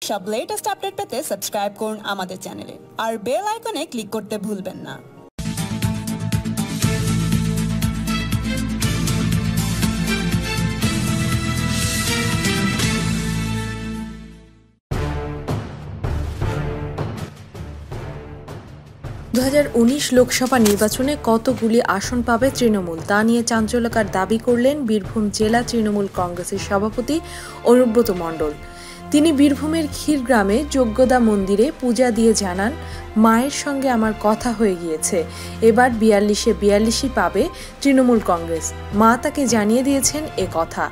সব latest update পেতে subscribe করুন আমাদের চ্যানেলে আর বেল আইকনে ক্লিক করতে ভুলবেন না। 2019 লোকসভা নির্বাচনে কতগুলি আসন পাবে তৃণমূল তা নিয়ে চাঞ্চল্যকর দাবি করলেন বীরভূম জেলা তৃণমূল কংগ্রেসের সভাপতি অনুব্রত মণ্ডল। তিনি বীরভূমের ক্ষীরগ্রামে যজ্ঞদা মন্দিরে পূজা দিয়ে জানান, মায়ের সঙ্গে আমার কথা হয়ে গিয়েছে, এবার 42-42 পাবে তৃণমূল কংগ্রেস। মা তাকে জানিয়ে দিয়েছেন এ কথা,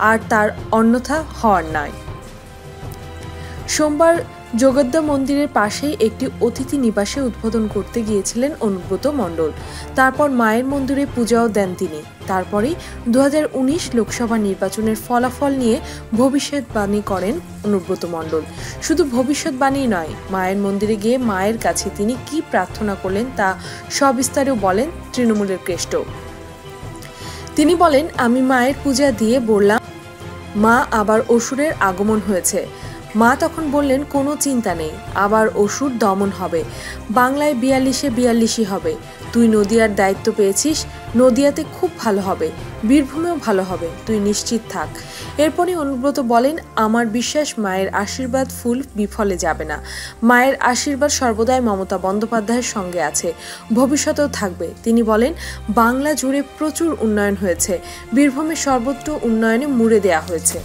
আর তার অন্যথা হওয়ার নয়। সোমবার জগদ্দা মন্দিরের পাশেই একটি অতিথি নিবাসে উদ্বোধন করতে গিয়েছিলেন অনুব্রত মণ্ডল। তারপর মায়ের মন্দিরে পূজাও দেন তিনি। তারপরেই 2019 লোকসভা নির্বাচনের ফলাফল নিয়ে ভবিষ্যৎবাণী করেন অনুব্রত মণ্ডল। শুধু ভবিষ্যৎবাণী নয়, মায়ের মন্দিরে গিয়ে মায়ের কাছে তিনি কি প্রার্থনা করলেন তা সবিস্তারেও বলেন তৃণমূলের কেষ্ট। তিনি বলেন, আমি মায়ের পূজা দিয়ে বললাম, মা আবার অসুরের আগমন হয়েছে। মা তখন বললেন, কোনো চিন্তা নেই, আবার অসুর দমন হবে, বাংলায় 42-42 হবে। তুই নদিয়ার দায়িত্ব পেয়েছিস, নদিয়াতে খুব ভালো হবে, বীরভূমেও ভালো হবে, তুই নিশ্চিত থাক। এরপরই অনুব্রত বলেন, আমার বিশ্বাস মায়ের আশীর্বাদ ফুল বিফলে যাবে না। মায়ের আশীর্বাদ সর্বদাই মমতা বন্দ্যোপাধ্যায়ের সঙ্গে আছে, ভবিষ্যতেও থাকবে। তিনি বলেন, বাংলা জুড়ে প্রচুর উন্নয়ন হয়েছে, বীরভূমের সর্বত্র উন্নয়নে মুড়ে দেওয়া হয়েছে।